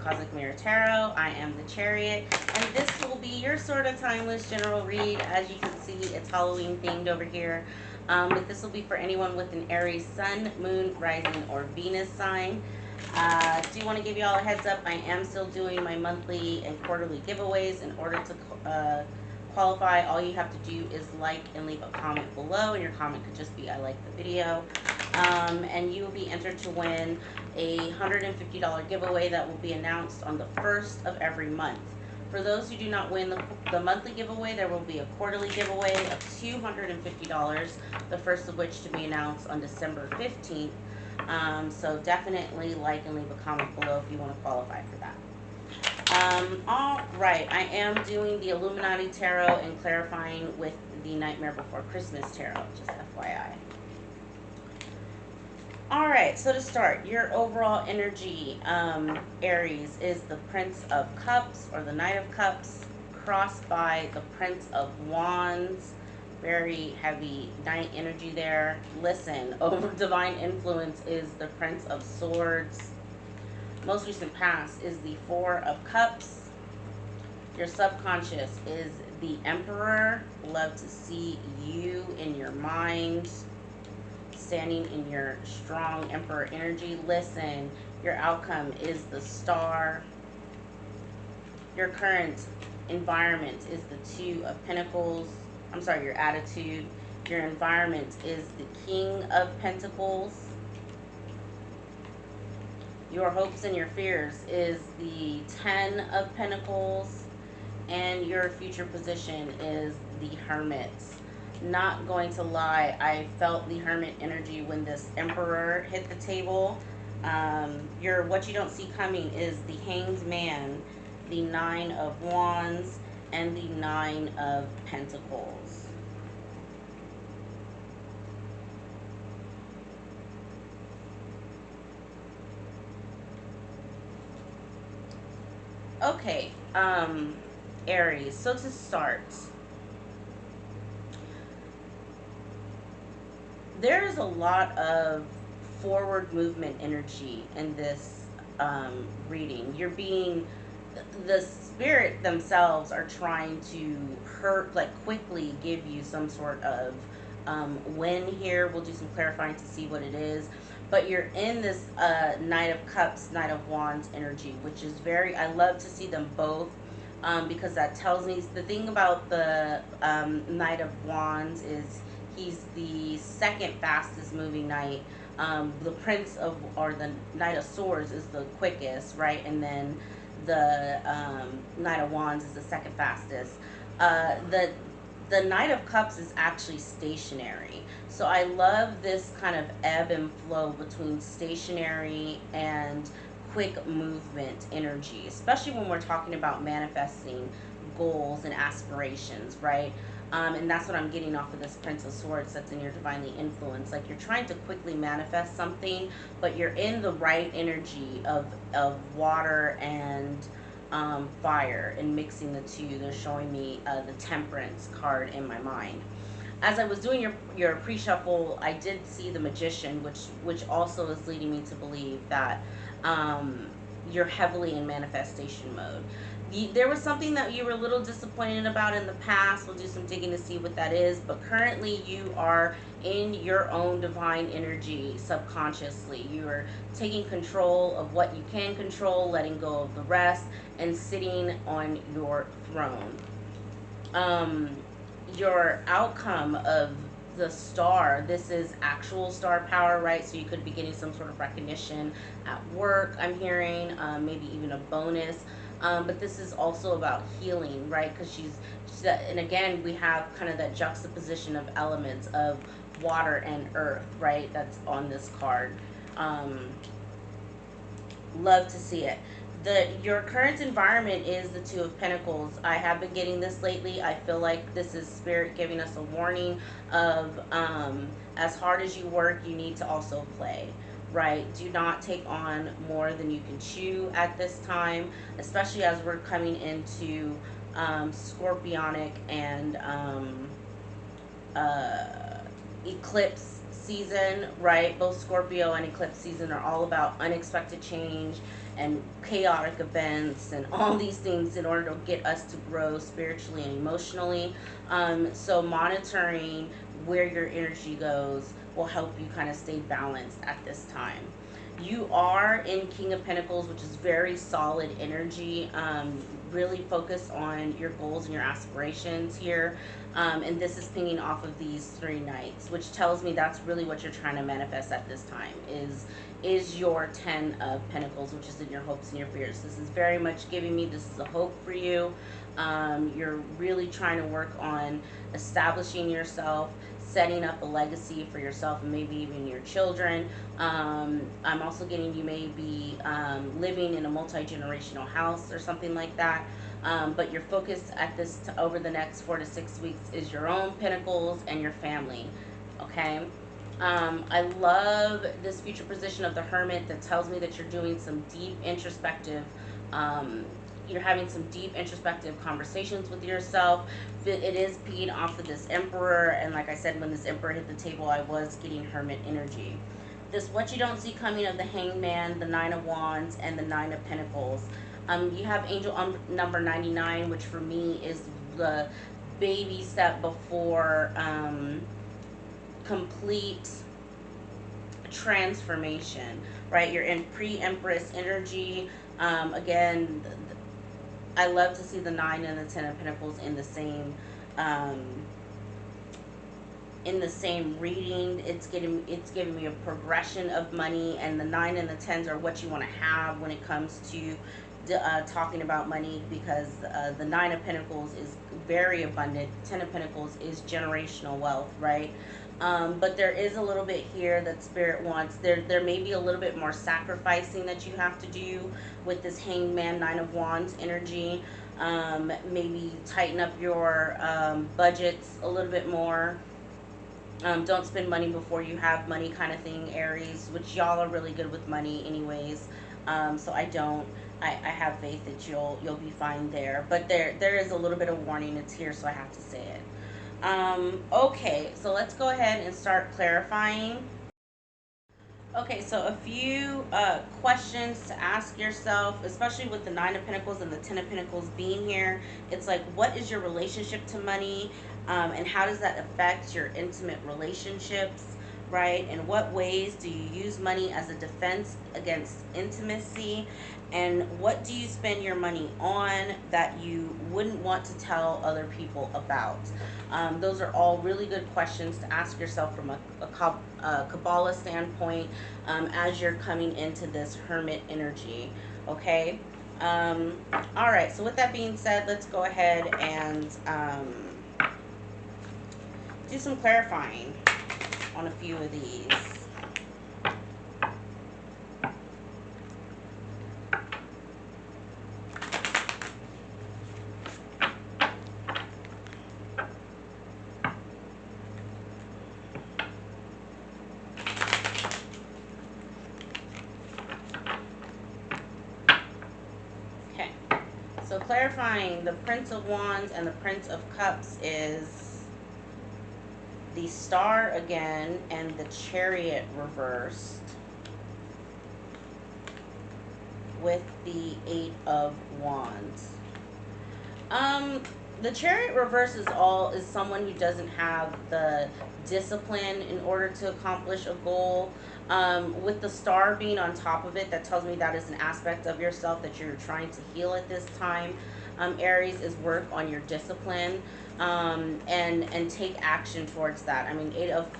Cosmic Mirror Tarot. I am the Chariot, and this will be your sort of timeless general read. As you can see, it's Halloween themed over here. But this will be for anyone with an Aries Sun, Moon, Rising, or Venus sign. Do want to give you all a heads up. I am still doing my monthly and quarterly giveaways. In order to qualify, all you have to do is like and leave a comment below, and your comment could just be I like the video. And you will be entered to win a $150 giveaway that will be announced on the first of every month. For those who do not win the monthly giveaway, there will be a quarterly giveaway of $250, the first of which to be announced on December 15th. So definitely like and leave a comment below if you want to qualify for that. All right, I am doing the Illuminati Tarot and clarifying with the Nightmare Before Christmas Tarot, just FYI. All right, so to start, your overall energy, Aries, is the Prince of Cups or the Knight of Cups, crossed by the Prince of Wands. Very heavy Knight energy there. Listen, over divine influence is the Prince of Swords. Most recent past is the Four of Cups. Your subconscious is the Emperor. Love to see you in your mind, standing in your strong Emperor energy. Listen, your outcome is the Star. Your current environment is the Two of Pentacles. I'm sorry, your attitude. Your environment is the King of Pentacles. Your hopes and your fears is the Ten of Pentacles. And your future position is the Hermit. Not going to lie, I felt the Hermit energy when this Emperor hit the table. What you don't see coming is the Hanged Man, the Nine of Wands, and the Nine of Pentacles. Okay, Aries, so to start, there's a lot of forward movement energy in this reading. You're being, the spirit themselves are trying to quickly give you some sort of win here. We'll do some clarifying to see what it is. But you're in this Knight of Cups, Knight of Wands energy, which is very, I love to see them both because that tells me, the thing about the Knight of Wands is he's the second fastest moving knight. The Prince of, or the Knight of Swords is the quickest, right? And then the Knight of Wands is the second fastest. The Knight of Cups is actually stationary. So I love this kind of ebb and flow between stationary and quick movement energy, especially when we're talking about manifesting goals and aspirations, right? And that's what I'm getting off of this Prince of Swords that's in your divinely influence. Like, you're trying to quickly manifest something, but you're in the right energy of water and fire, and mixing the two. They're showing me the Temperance card in my mind. As I was doing your pre-shuffle, I did see the Magician, which also is leading me to believe that you're heavily in manifestation mode. There was something that you were a little disappointed about in the past. We'll do some digging to see what that is. But currently you are in your own divine energy subconsciously. You are taking control of what you can control, letting go of the rest, and sitting on your throne. Your outcome of the Star, this is actual star power, right? So you could be getting some sort of recognition at work, I'm hearing, maybe even a bonus. But this is also about healing, right? Because she's, and again, we have kind of that juxtaposition of elements of water and earth, right? That's on this card. Love to see it. Your current environment is the Two of Pentacles. I have been getting this lately. I feel like this is Spirit giving us a warning of as hard as you work, you need to also play, right? Do not take on more than you can chew at this time, especially as we're coming into Scorpionic and eclipse season, right? Both Scorpio and eclipse season are all about unexpected change and chaotic events and all these things in order to get us to grow spiritually and emotionally. So monitoring where your energy goes will help you kind of stay balanced at this time. You are in King of Pentacles, which is very solid energy. Really focus on your goals and your aspirations here. And this is pinging off of these three knights, which tells me that's really what you're trying to manifest at this time is your 10 of Pentacles, which is in your hopes and your fears. This is very much giving me this is a hope for you. You're really trying to work on establishing yourself, setting up a legacy for yourself and maybe even your children. I'm also getting you may be living in a multi-generational house or something like that. But your focus at this over the next 4 to 6 weeks is your own pentacles and your family. Okay. I love this future position of the Hermit that tells me that you're doing some deep introspective, you're having some deep introspective conversations with yourself. It is peeing off of this Emperor, and like I said, when this Emperor hit the table, I was getting Hermit energy. This what you don't see coming of the Hangman, the Nine of Wands, and the Nine of Pentacles. You have angel number 99, which for me is the baby step before complete transformation, right? You're in pre-Empress energy. Again, I love to see the 9 and the 10 of Pentacles um, in the same reading. It's giving me a progression of money, and the 9 and the 10s are what you want to have when it comes to talking about money, because the 9 of Pentacles is very abundant. 10 of Pentacles is generational wealth, right? But there is a little bit here that Spirit wants. There may be a little bit more sacrificing that you have to do with this Hangman, 9 of Wands energy. Maybe tighten up your budgets a little bit more. Don't spend money before you have money, kind of thing, Aries, which y'all are really good with money anyways. So I have faith that you'll be fine there. But there is a little bit of warning. It's here, so I have to say it. Okay, so let's go ahead and start clarifying. Okay, so a few questions to ask yourself, especially with the 9 of Pentacles and the 10 of Pentacles being here. It's like, what is your relationship to money? And how does that affect your intimate relationships, right? In what ways do you use money as a defense against intimacy? And what do you spend your money on that you wouldn't want to tell other people about? Those are all really good questions to ask yourself from a Kabbalah standpoint, as you're coming into this Hermit energy, okay? All right, so with that being said, let's go ahead and do some clarifying on a few of these. Okay, so clarifying the Prince of Wands and the Prince of Cups is the Star again and the Chariot reversed with the 8 of Wands. The Chariot reverse is someone who doesn't have the discipline in order to accomplish a goal. With the Star being on top of it, that tells me that is an aspect of yourself that you're trying to heal at this time. Aries, is work on your discipline, and take action towards that. I mean,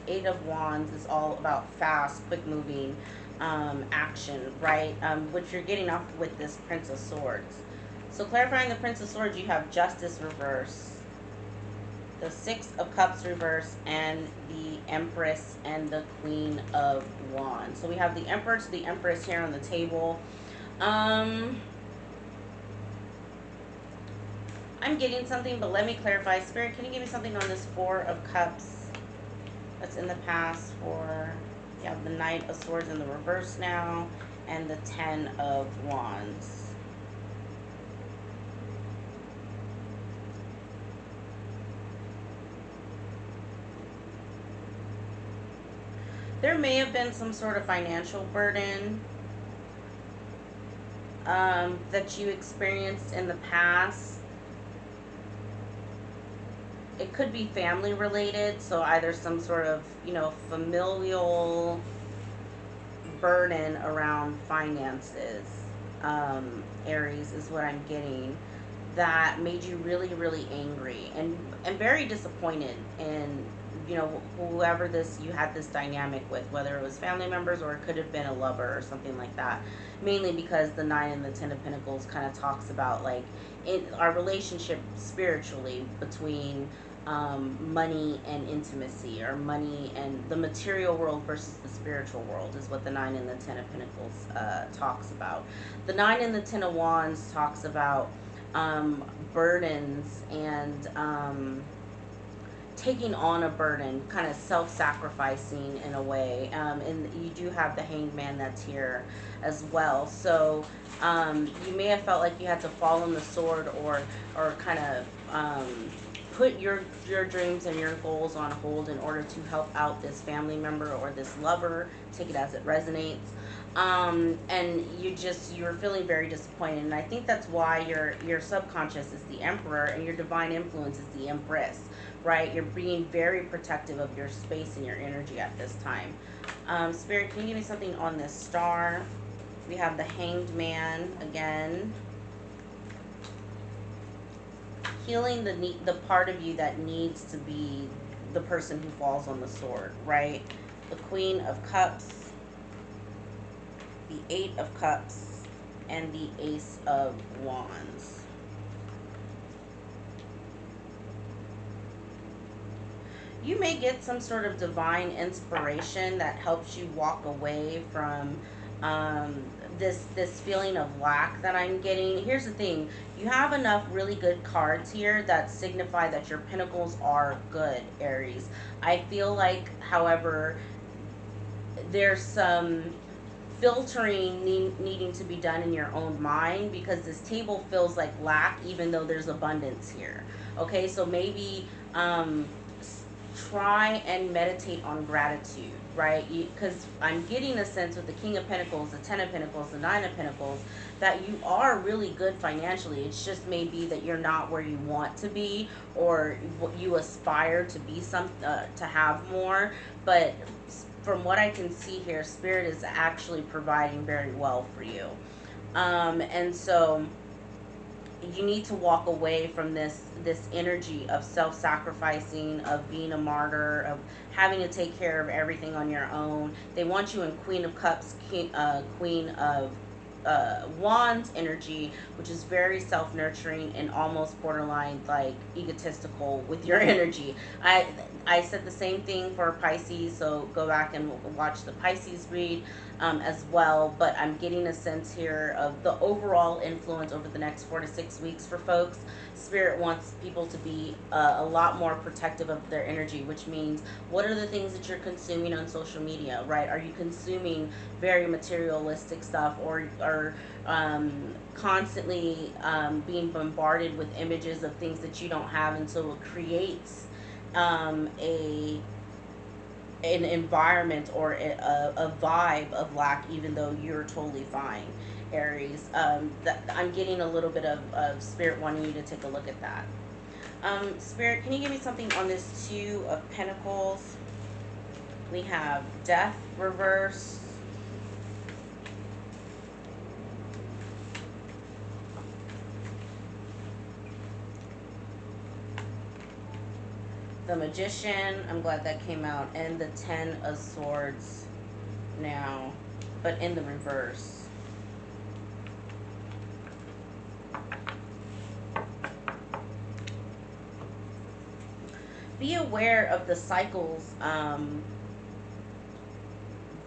eight of Wands is all about fast, quick moving action, right? Which you're getting off with this Prince of Swords. So clarifying the Prince of Swords, you have Justice reverse, the 6 of Cups reverse, and the Empress and the Queen of Wands. So we have the Empress, the Empress here on the table. I'm getting something, but let me clarify. Spirit, can you give me something on this 4 of Cups that's in the past for, yeah, the Knight of Swords in the reverse now, and the 10 of Wands. There may have been some sort of financial burden that you experienced in the past. It could be family related, so either some sort of, familial burden around finances. Aries is what I'm getting, that made you really, really angry and very disappointed in, whoever this you had this dynamic with, whether it was family members or it could have been a lover or something like that. Mainly because the nine and the 10 of Pentacles kind of talks about, like, in our relationship spiritually between money and intimacy, or money and the material world versus the spiritual world, is what the 9 and the 10 of Pentacles talks about. The 9 and the 10 of Wands talks about burdens and taking on a burden, kind of self-sacrificing in a way. And you do have the Hanged Man that's here as well. So you may have felt like you had to fall on the sword, or kind of put your dreams and your goals on hold in order to help out this family member or this lover. Take it as it resonates. And you were feeling very disappointed, and I think that's why your subconscious is the Emperor and your divine influence is the Empress, right? You're being very protective of your space and your energy at this time. Spirit, can you give me something on this star? We have the Hanged Man again. Healing the part of you that needs to be the person who falls on the sword, right? The Queen of Cups, the 8 of Cups, and the Ace of Wands. You may get some sort of divine inspiration that helps you walk away from this feeling of lack that I'm getting. Here's the thing: you have enough really good cards here that signify that your pentacles are good, Aries. I feel like, however, there's some filtering needing to be done in your own mind, because this table feels like lack even though there's abundance here. Okay, so maybe try and meditate on gratitude, right? Because I'm getting a sense with the King of Pentacles, the 10 of Pentacles, the 9 of Pentacles, that you are really good financially. It's just maybe that you're not where you want to be, or you aspire to be to have more. But from what I can see here, Spirit is actually providing very well for you. And so you need to walk away from this energy of self-sacrificing, of being a martyr, of having to take care of everything on your own. They want you in Queen of Cups, Queen of Wands energy, which is very self-nurturing and almost borderline like egotistical with your energy. I said the same thing for Pisces, so go back and watch the Pisces read as well. But I'm getting a sense here of the overall influence over the next 4 to 6 weeks for folks. Spirit wants people to be a lot more protective of their energy, which means, what are the things that you're consuming on social media, right? Are you consuming very materialistic stuff, or constantly being bombarded with images of things that you don't have, and so it creates a an environment or a vibe of lack, even though you're totally fine, Aries. I'm getting a little bit of Spirit wanting you to take a look at that. Spirit, can you give me something on this 2 of Pentacles? We have Death reverse, the Magician, I'm glad that came out, and the 10 of Swords now, but in the reverse. Be aware of the cycles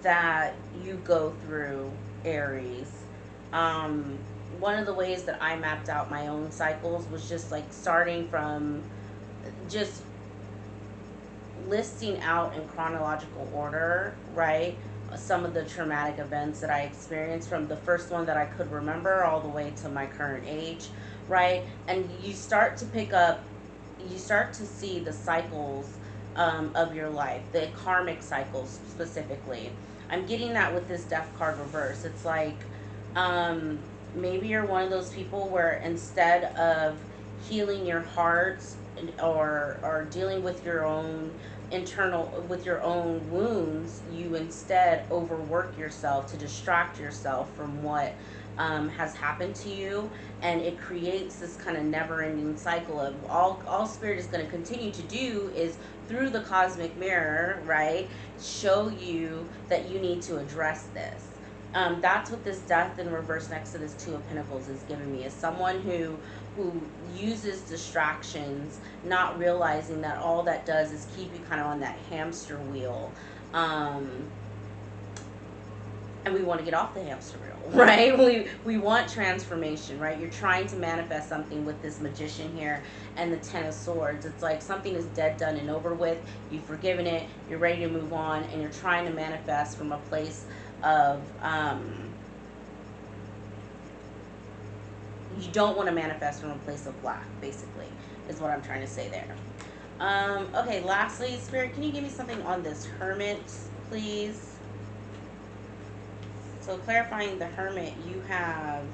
that you go through, Aries. One of the ways that I mapped out my own cycles was just like starting from just listing out in chronological order, right? Some of the traumatic events that I experienced, from the first one that I could remember all the way to my current age, right? And you start to pick up, you start to see the cycles of your life, the karmic cycles specifically. I'm getting that with this death card reverse. It's like, um, maybe you're one of those people where instead of healing your heart, or dealing with your own with your own wounds, you instead overwork yourself to distract yourself from what has happened to you, and it creates this kind of never-ending cycle of all spirit is going to continue to do is through the cosmic mirror, right, show you that you need to address this. That's what this death in reverse next to this two of pentacles is giving me, is someone who uses distractions, not realizing that all that does is keep you kind of on that hamster wheel. um, and we want to get off the hamster wheel, right? We want transformation, right? You're trying to manifest something with this magician here and the Ten of Swords. It's like something is dead, done, and over with. You've forgiven it. You're ready to move on, and you're trying to manifest from a place of you don't want to manifest from a place of lack, basically, is what I'm trying to say there. Okay, lastly, Spirit, can you give me something on this Hermit, please? So clarifying the Hermit, you have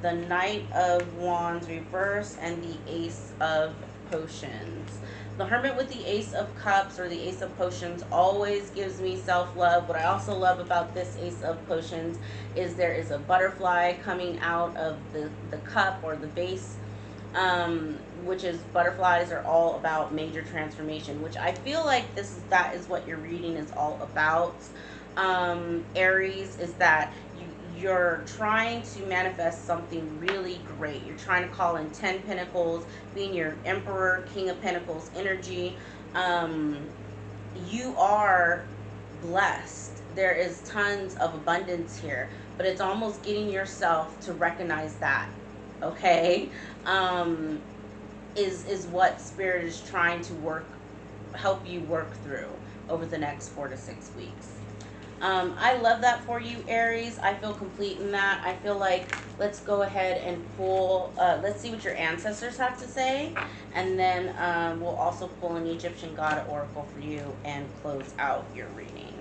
the Knight of Wands reverse and the Ace of Potions. The Hermit with the Ace of Cups or the Ace of Potions always gives me self-love. What I also love about this Ace of Potions is there is a butterfly coming out of the cup or the vase, which is butterflies are all about major transformation, which I feel like that is what your reading is all about. Aries, is that you're trying to manifest something really great. You're trying to call in 10 pentacles, being your Emperor, King of Pentacles energy. You are blessed. There is tons of abundance here, but it's almost getting yourself to recognize that, okay? Is what Spirit is trying to help you work through over the next 4 to 6 weeks. I love that for you, Aries. I feel complete in that. I feel like let's go ahead and pull, let's see what your ancestors have to say. And then we'll also pull an Egyptian God Oracle for you and close out your reading.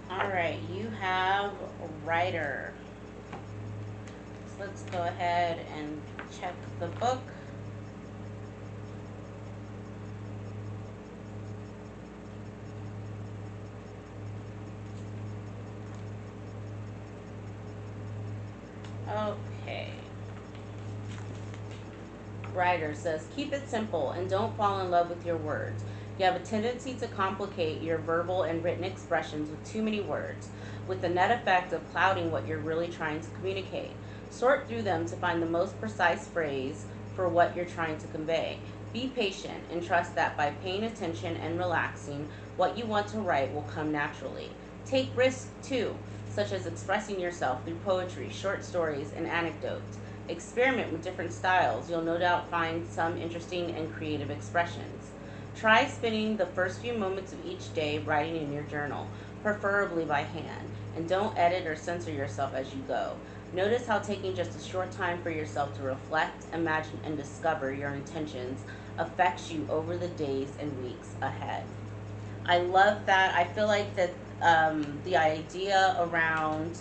Alright, you have Writer. So let's go ahead and check the book. Okay. Writer says, keep it simple and don't fall in love with your words. You have a tendency to complicate your verbal and written expressions with too many words, with the net effect of clouding what you're really trying to communicate. Sort through them to find the most precise phrase for what you're trying to convey. Be patient and trust that by paying attention and relaxing, what you want to write will come naturally. Take risks too, such as expressing yourself through poetry, short stories, and anecdotes. Experiment with different styles. You'll no doubt find some interesting and creative expressions. Try spending the first few moments of each day writing in your journal, preferably by hand, and don't edit or censor yourself as you go. Notice how taking just a short time for yourself to reflect, imagine, and discover your intentions affects you over the days and weeks ahead. I love that. I feel like that the idea around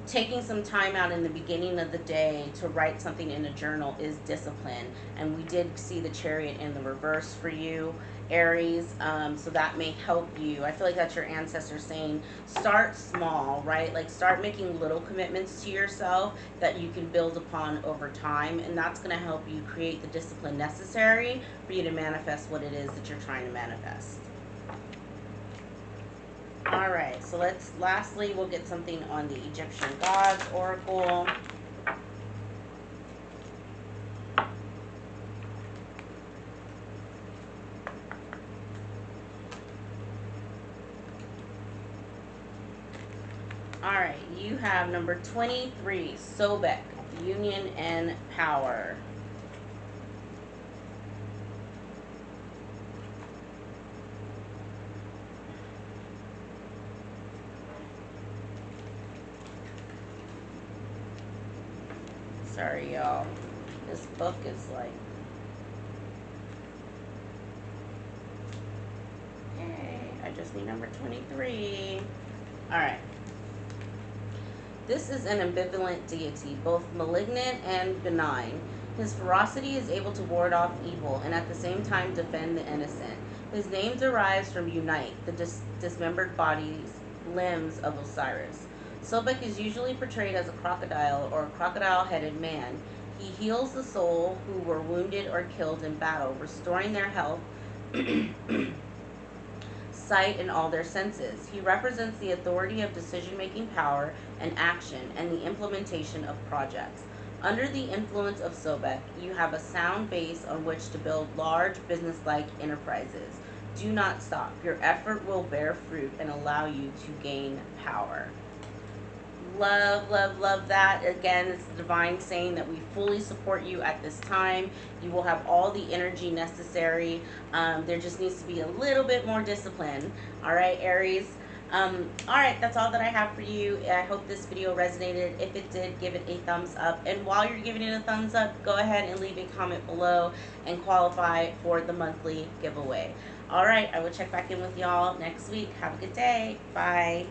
taking some time out in the beginning of the day to write something in a journal is discipline. And we did see the Chariot in the reverse for you, Aries. So that may help you. I feel like that's your ancestor saying, start small, right? Like start making little commitments to yourself that you can build upon over time. And that's going to help you create the discipline necessary for you to manifest what it is that you're trying to manifest. All right, so lastly, we'll get something on the Egyptian gods oracle. All right, you have number 23, Sobek, union and power. Sorry, y'all. This book is like, okay, I just need number 23. All right. This is an ambivalent deity, both malignant and benign. His ferocity is able to ward off evil and at the same time defend the innocent. His name derives from unite, the dismembered bodies, limbs of Osiris. Sobek is usually portrayed as a crocodile or a crocodile headed man. He heals the soul who were wounded or killed in battle, restoring their health, sight, and all their senses. He represents the authority of decision making power and action and the implementation of projects. Under the influence of Sobek, you have a sound base on which to build large business like enterprises. Do not stop. Your effort will bear fruit and allow you to gain power. Love, love, love that. Again, it's the divine saying that we fully support you at this time. You will have all the energy necessary. There just needs to be a little bit more discipline. All right, Aries. All right, that's all that I have for you. I hope this video resonated. If it did, give it a thumbs up. And while you're giving it a thumbs up, go ahead and leave a comment below and qualify for the monthly giveaway. All right, I will check back in with y'all next week. Have a good day. Bye.